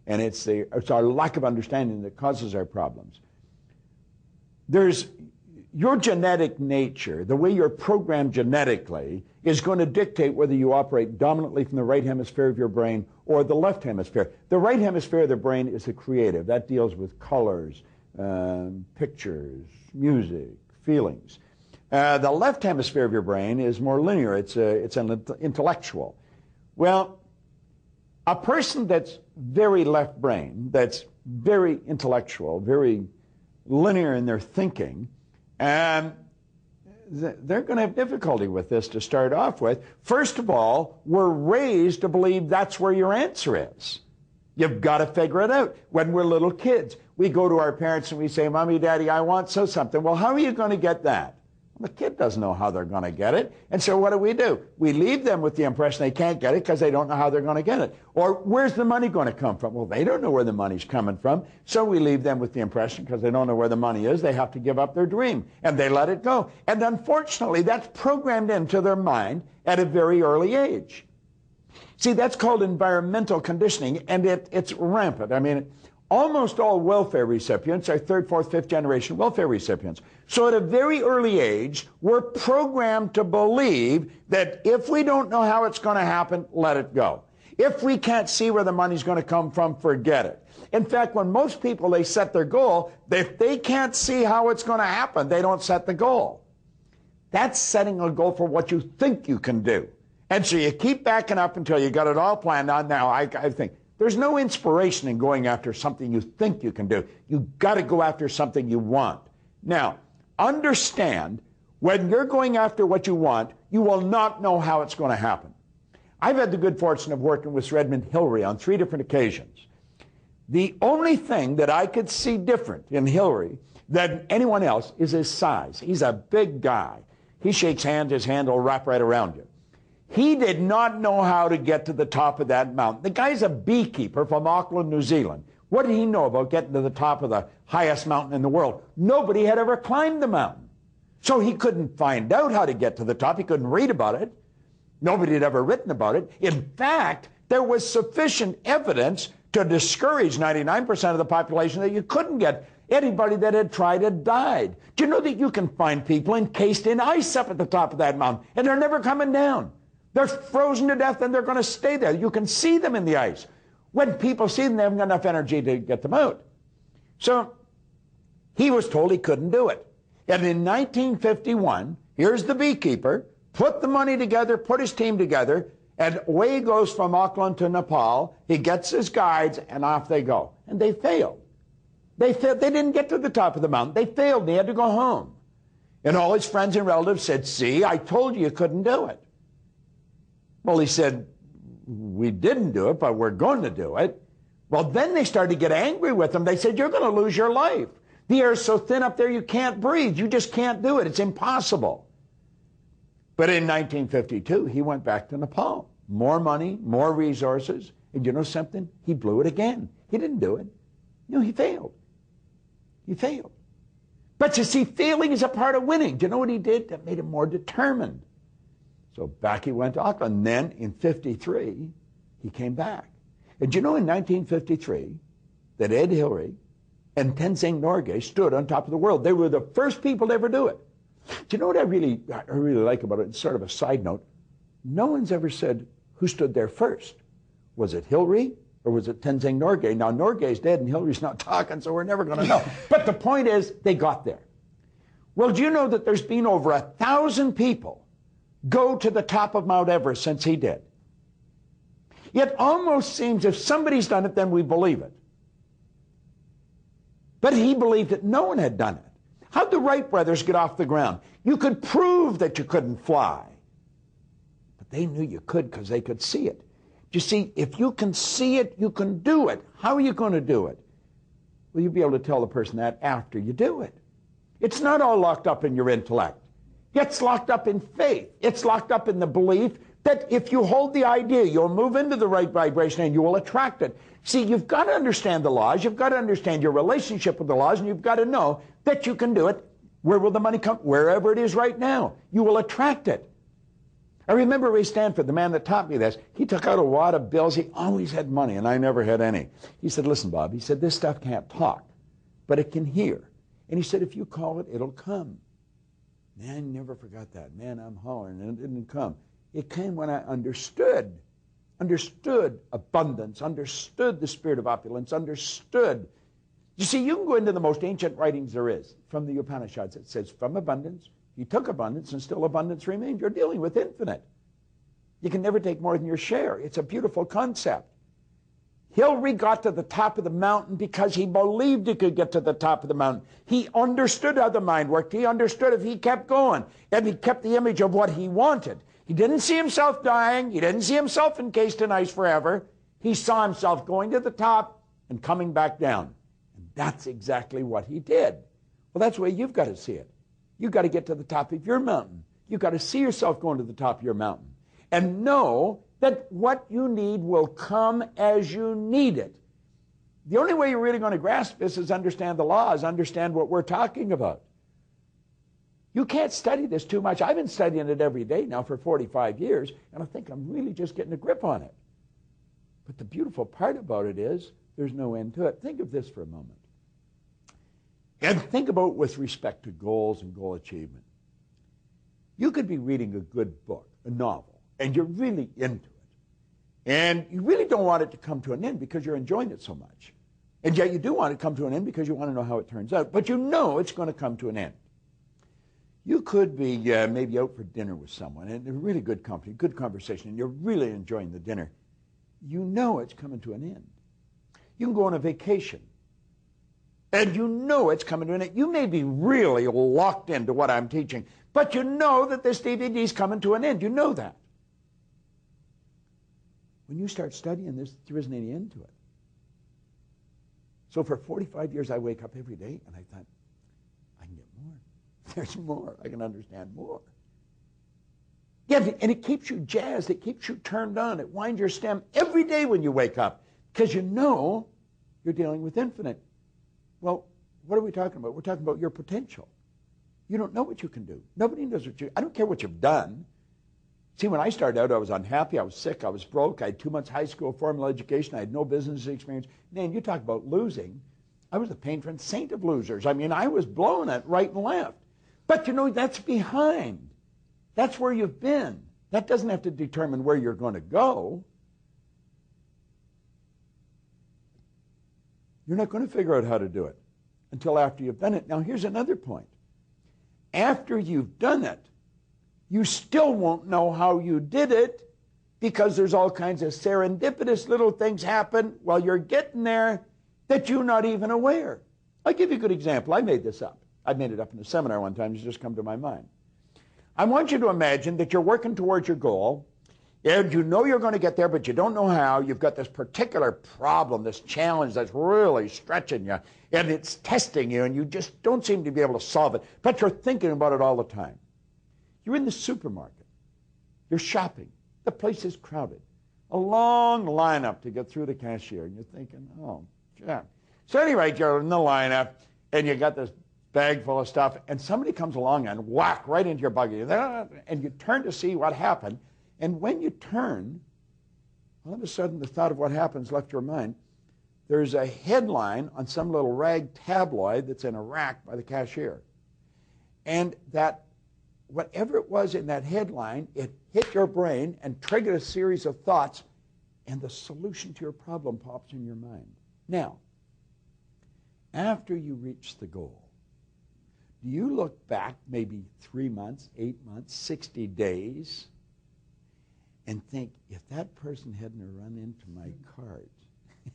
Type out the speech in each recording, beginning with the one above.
And it's our lack of understanding that causes our problems. Your genetic nature, the way you're programmed genetically, is going to dictate whether you operate dominantly from the right hemisphere of your brain or the left hemisphere. The right hemisphere of the brain is the creative. That deals with colors, pictures, music, feelings. The left hemisphere of your brain is more linear. It's an intellectual. Well, a person that's very left brain, that's very intellectual, very linear in their thinking, they're going to have difficulty with this to start off with. First of all, we're raised to believe that's where your answer is. You've got to figure it out. When we're little kids, we go to our parents and we say, Mommy, Daddy, I want something. Well, how are you going to get that? The kid doesn't know how they're going to get it. And so what do? We leave them with the impression they can't get it because they don't know how they're going to get it. Or where's the money going to come from? Well, they don't know where the money's coming from. So we leave them with the impression because they don't know where the money is, they have to give up their dream. And they let it go. And unfortunately, that's programmed into their mind at a very early age. See, that's called environmental conditioning, and it's rampant. I mean, almost all welfare recipients are third, fourth, fifth generation welfare recipients. So at a very early age, we're programmed to believe that if we don't know how it's going to happen, let it go. If we can't see where the money's going to come from, forget it. In fact, when most people, they set their goal, if they can't see how it's going to happen, they don't set the goal. That's setting a goal for what you think you can do. And so you keep backing up until you got it all planned out. Now, I think there's no inspiration in going after something you think you can do. You've got to go after something you want. Now, understand, when you're going after what you want, you will not know how it's going to happen. I've had the good fortune of working with Sir Edmund Hillary on 3 different occasions. The only thing that I could see different in Hillary than anyone else is his size. He's a big guy. He shakes hands, his hand will wrap right around you. He did not know how to get to the top of that mountain. The guy's a beekeeper from Auckland, New Zealand. What did he know about getting to the top of the highest mountain in the world? Nobody had ever climbed the mountain. So he couldn't find out how to get to the top. He couldn't read about it. Nobody had ever written about it. In fact, there was sufficient evidence to discourage 99% of the population that you couldn't get. Anybody that had tried had died. Do you know that you can find people encased in ice up at the top of that mountain, and they're never coming down? They're frozen to death, and they're going to stay there. You can see them in the ice. When people see them, they haven't got enough energy to get them out. So he was told he couldn't do it. And in 1951, here's the beekeeper, put the money together, put his team together, and away he goes from Auckland to Nepal. He gets his guides, and off they go. And they failed. They failed. They didn't get to the top of the mountain. They failed, and he had to go home. And all his friends and relatives said, see, I told you couldn't do it. Well, he said, we didn't do it, but we're going to do it. Well, then they started to get angry with him. They said, you're going to lose your life. The air is so thin up there you can't breathe. You just can't do it. It's impossible. But in 1952, he went back to Nepal. More money, more resources. And you know something? He blew it again. He didn't do it. No, he failed. He failed. But you see, failing is a part of winning. Do you know what he did? That made him more determined. So back he went to Auckland. Then in 53, he came back. And you know in 1953 that Ed Hillary and Tenzing Norgay stood on top of the world. They were the first people to ever do it. Do you know what I really like about it? It's sort of a side note. No one's ever said who stood there first. Was it Hillary or was it Tenzing Norgay? Now Norgay's dead and Hillary's not talking, so we're never going to know. But the point is, they got there. Well, do you know that there's been over 1,000 people go to the top of Mount Everest since he did? It almost seems if somebody's done it, then we believe it. But he believed that no one had done it. How'd the Wright brothers get off the ground? You could prove that you couldn't fly. But they knew you could because they could see it. You see, if you can see it, you can do it. How are you going to do it? Well, you'll be able to tell the person that after you do it. It's not all locked up in your intellect. It's locked up in faith. It's locked up in the belief that if you hold the idea, you'll move into the right vibration and you will attract it. See, you've got to understand the laws. You've got to understand your relationship with the laws, and you've got to know that you can do it. Where will the money come? Wherever it is right now. You will attract it. I remember Ray Stanford, the man that taught me this. He took out a wad of bills. He always had money, and I never had any. He said, listen, Bob, he said, this stuff can't talk, but it can hear. And he said, if you call it, it'll come. Man, I never forgot that. Man, I'm hollering, and it didn't come. It came when I understood abundance, understood the spirit of opulence, understood. You see, you can go into the most ancient writings there is, from the Upanishads. It says, from abundance, he took abundance, and still abundance remained. You're dealing with infinite. You can never take more than your share. It's a beautiful concept. Hilary got to the top of the mountain because he believed he could get to the top of the mountain. He understood how the mind worked. He understood if he kept going, and he kept the image of what he wanted. He didn't see himself dying. He didn't see himself encased in ice forever. He saw himself going to the top and coming back down. And that's exactly what he did. Well, that's the way you've got to see it. You've got to get to the top of your mountain. You've got to see yourself going to the top of your mountain and know that what you need will come as you need it. The only way you're really going to grasp this is understand the laws, understand what we're talking about. You can't study this too much. I've been studying it every day now for 45 years, and I think I'm really just getting a grip on it. But the beautiful part about it is there's no end to it. Think of this for a moment. And think about with respect to goals and goal achievement. You could be reading a good book, a novel, and you're really into it. And you really don't want it to come to an end because you're enjoying it so much. And yet you do want it to come to an end because you want to know how it turns out. But you know it's going to come to an end. You could be maybe out for dinner with someone, and a really good company, good conversation, and you're really enjoying the dinner. You know it's coming to an end. You can go on a vacation, and you know it's coming to an end. You may be really locked into what I'm teaching, but you know that this DVD is coming to an end. You know that. When you start studying this, there isn't any end to it. So for 45 years, I wake up every day, and I thought, I can get more. There's more. I can understand more. Yeah, and it keeps you jazzed. It keeps you turned on. It winds your stem every day when you wake up because you know you're dealing with infinite. Well, what are we talking about? We're talking about your potential. You don't know what you can do. Nobody knows what you... I don't care what you've done. See, when I started out, I was unhappy. I was sick. I was broke. I had 2 months high school formal education. I had no business experience. Man, you talk about losing. I was the patron saint of losers. I mean, I was blowing it right and left. But, you know, that's behind. That's where you've been. That doesn't have to determine where you're going to go. You're not going to figure out how to do it until after you've done it. Now, here's another point. After you've done it, you still won't know how you did it because there's all kinds of serendipitous little things happen while you're getting there that you're not even aware. I'll give you a good example. I made this up. I made it up in a seminar one time. It's just come to my mind. I want you to imagine that you're working towards your goal, and you know you're going to get there, but you don't know how. You've got this particular problem, this challenge that's really stretching you, and it's testing you, and you just don't seem to be able to solve it, but you're thinking about it all the time. You're in the supermarket. You're shopping. The place is crowded. A long lineup to get through the cashier, and you're thinking, oh, yeah. So anyway, you're in the lineup, and you got this bag full of stuff, and somebody comes along and whack right into your buggy, and you turn to see what happened, and when you turn, all of a sudden the thought of what happens left your mind. There's a headline on some little rag tabloid that's in a rack by the cashier, and that whatever it was in that headline, it hit your brain and triggered a series of thoughts, and the solution to your problem pops in your mind. Now, after you reach the goal, do you look back maybe 3 months, 8 months, 60 days, and think, if that person hadn't run into my cart,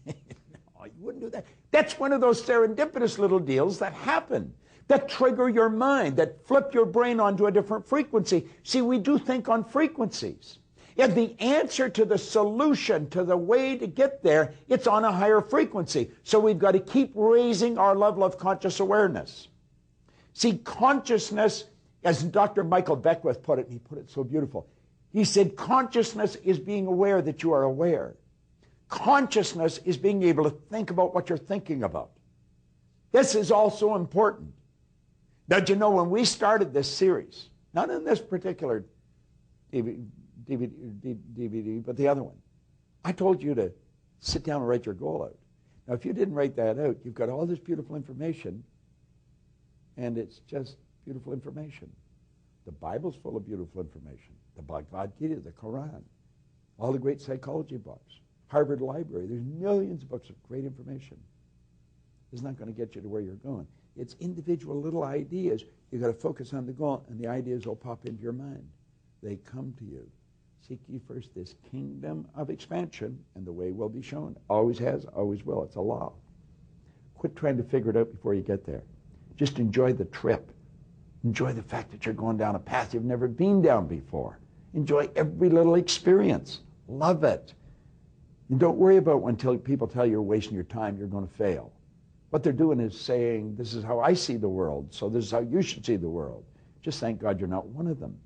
no, you wouldn't do that. That's one of those serendipitous little deals that happen, that trigger your mind, that flip your brain onto a different frequency. See, we do think on frequencies. And the answer to the solution, to the way to get there, it's on a higher frequency. So we've got to keep raising our level of conscious awareness. See, consciousness, as Dr. Michael Beckwith put it, and he put it so beautiful, he said, consciousness is being aware that you are aware. Consciousness is being able to think about what you're thinking about. This is also important. Now, you know, when we started this series, not in this particular DVD, but the other one. I told you to sit down and write your goal out. Now, if you didn't write that out, you've got all this beautiful information, and it's just beautiful information. The Bible's full of beautiful information. The Bhagavad Gita, the Quran, all the great psychology books, Harvard Library. There's millions of books of great information. It's not going to get you to where you're going. It's individual little ideas. You've got to focus on the goal, and the ideas will pop into your mind. They come to you. Seek ye first this kingdom of expansion, and the way will be shown. Always has, always will. It's a law. Quit trying to figure it out before you get there. Just enjoy the trip. Enjoy the fact that you're going down a path you've never been down before. Enjoy every little experience. Love it. And don't worry about when people tell you you're wasting your time, you're going to fail. What they're doing is saying, this is how I see the world, so this is how you should see the world. Just thank God you're not one of them.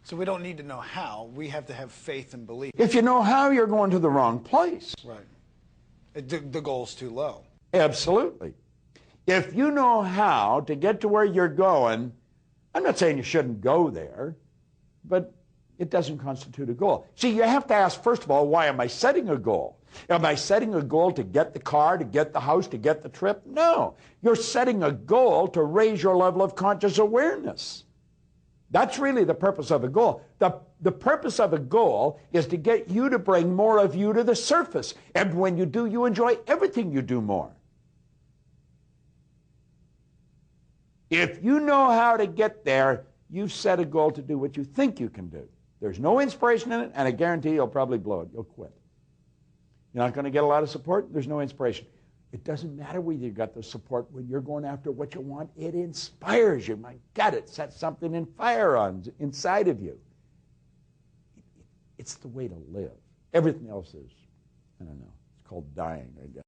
So we don't need to know how. We have to have faith and belief. If you know how, you're going to the wrong place. Right. The goal's too low. Absolutely. If you know how to get to where you're going, I'm not saying you shouldn't go there, but it doesn't constitute a goal. See, you have to ask, first of all, why am I setting a goal? Am I setting a goal to get the car, to get the house, to get the trip? No. You're setting a goal to raise your level of conscious awareness. That's really the purpose of a goal. The purpose of a goal is to get you to bring more of you to the surface. And when you do, you enjoy everything you do more. If you know how to get there, you've set a goal to do what you think you can do. There's no inspiration in it, and I guarantee you'll probably blow it. You'll quit. You're not going to get a lot of support. There's no inspiration. It doesn't matter whether you got the support when you're going after what you want. It inspires you. My God, it sets something in fire inside of you. It's the way to live. Everything else is, I don't know, it's called dying, I guess.